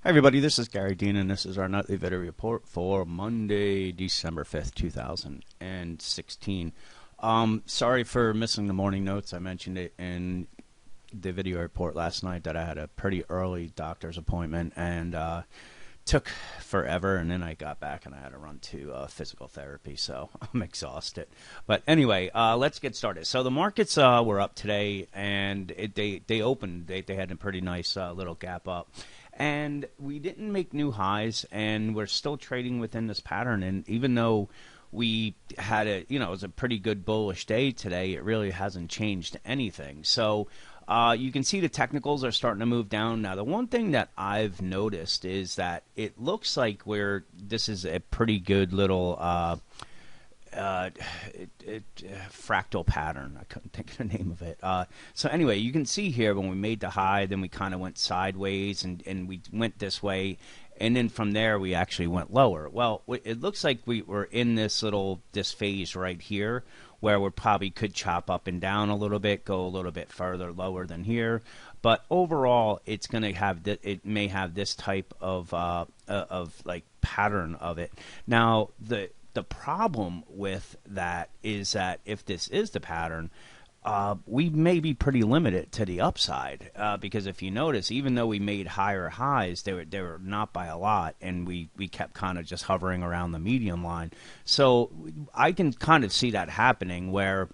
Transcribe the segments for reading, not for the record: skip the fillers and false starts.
Hi, everybody. This is Gary Dean, and this is our nightly video report for Monday, December 5th, 2016. Sorry for missing the morning notes. I mentioned it in the video report last night that I had a pretty early doctor's appointment and took forever, and then I got back and I had to run to physical therapy, so I'm exhausted. But anyway, let's get started. So the markets were up today, and they opened. They had a pretty nice little gap up. And we didn't make new highs, and we're still trading within this pattern. And even though we had it was a pretty good bullish day today, it really hasn't changed anything. So you can see the technicals are starting to move down. Now, the one thing that I've noticed is that it looks like this is a pretty good little fractal pattern. I couldn't think of the name of it. So anyway, you can see here when we made the high, then we kind of went sideways and we went this way. And then from there, we actually went lower. Well, it looks like we were in this phase right here where we probably could chop up and down a little bit, go a little bit further lower than here. But overall, it's going to have it may have this type of like pattern of it. Now, the problem with that is that if this is the pattern, we may be pretty limited to the upside because if you notice, even though we made higher highs, they were not by a lot, and we kept kind of just hovering around the medium line. So I can kind of see that happening where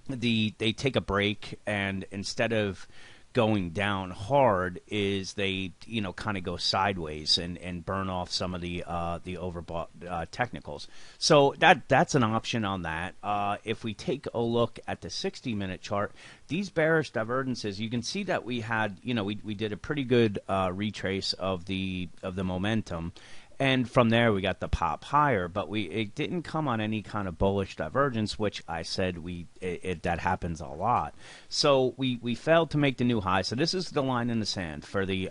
they take a break, and instead of going down hard is they kind of go sideways and burn off some of the overbought technicals. So that's an option on that. If we take a look at the 60-minute chart, these bearish divergences, you can see that we had we did a pretty good retrace of the momentum. And from there, we got the pop higher, but it didn't come on any kind of bullish divergence, which I said that happens a lot. So we failed to make the new high. So this is the line in the sand for the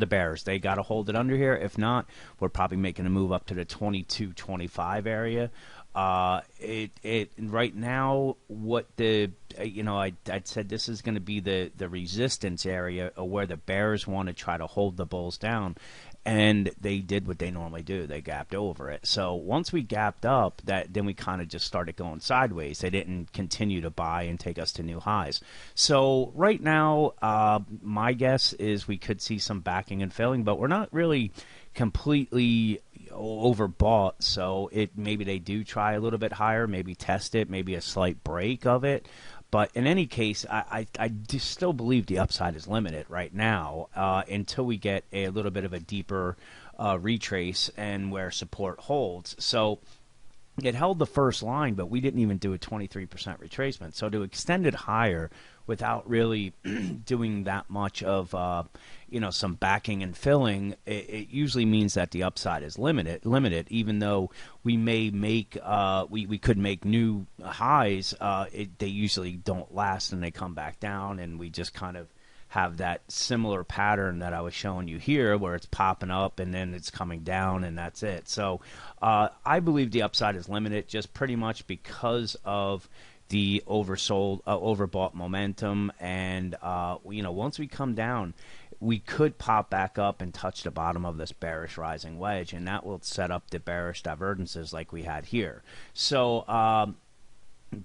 bears. They got to hold it under here. If not, we're probably making a move up to the 22.25 area. Right now, what I'd said this is going to be the resistance area where the bears want to try to hold the bulls down. And they did what they normally do. They gapped over it. So once we gapped up, then we kind of just started going sideways. They didn't continue to buy and take us to new highs. So right now, my guess is we could see some backing and filling, but we're not really completely overbought. So maybe they do try a little bit higher, maybe test it, maybe a slight break of it. But in any case, I still believe the upside is limited right now until we get a little bit of a deeper retrace and where support holds. So it held the first line, but we didn't even do a 23% retracement. So to extend it higher without really doing that much of some backing and filling, it usually means that the upside is limited. Even though we may make we could make new highs, they usually don't last and they come back down, and we just kind of have that similar pattern that I was showing you here where it's popping up and then it's coming down, and that's it. So I believe the upside is limited just pretty much because of the overbought momentum, and once we come down, we could pop back up and touch the bottom of this bearish rising wedge, and that will set up the bearish divergences like we had here. So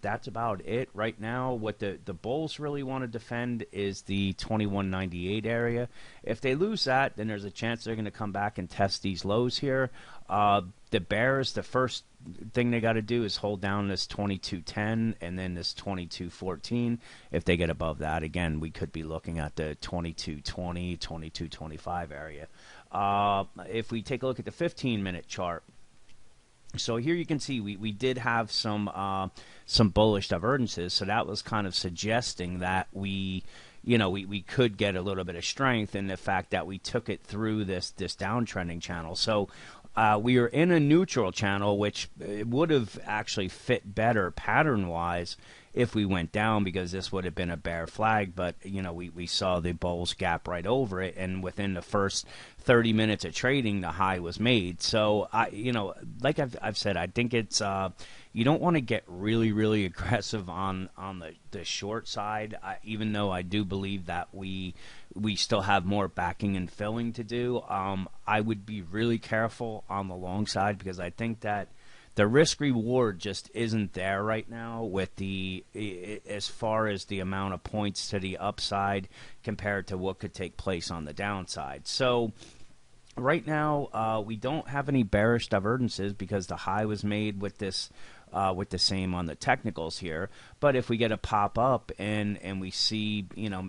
that's about it right now. What the bulls really want to defend is the 21.98 area. If they lose that, then there's a chance they're going to come back and test these lows here. The bears, the first thing they got to do is hold down this 22.10 and then this 22.14. If they get above that, again, we could be looking at the 22.20, 22.25 area. If we take a look at the 15-minute chart, so here you can see we did have some bullish divergences, so that was kind of suggesting that we could get a little bit of strength in the fact that we took it through this downtrending channel. So we are in a neutral channel, which would have actually fit better pattern-wise if we went down, because this would have been a bear flag. But we saw the bulls gap right over it, and within the first 30 minutes of trading, the high was made. So like I've said, I think it's you don't want to get really aggressive on the short side. Even though I do believe that we we still have more backing and filling to do. I would be really careful on the long side because I think that the risk reward just isn't there right now with as far as the amount of points to the upside compared to what could take place on the downside. So right now, we don't have any bearish divergences because the high was made with this with the same on the technicals here. But if we get a pop up and we see,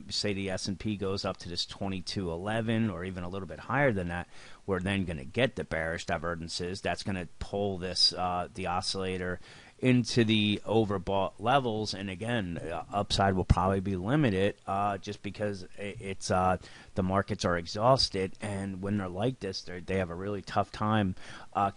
say the S&P goes up to this 2211 or even a little bit higher than that, we're then going to get the bearish divergences. That's going to pull this the oscillator into the overbought levels, and again, upside will probably be limited just because it's the markets are exhausted, and when they're like this, they have a really tough time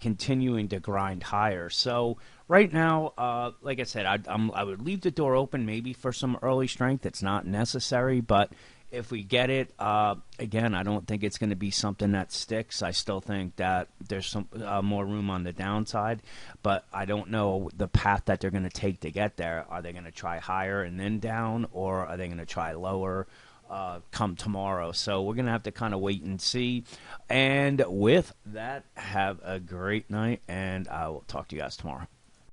continuing to grind higher. So right now, like I said, I would leave the door open maybe for some early strength. It's not necessary, but if we get it, again, I don't think it's going to be something that sticks. I still think that there's some more room on the downside, but I don't know the path that they're going to take to get there. Are they going to try higher and then down, or are they going to try lower come tomorrow? So we're going to have to kind of wait and see. And with that, have a great night, and I will talk to you guys tomorrow.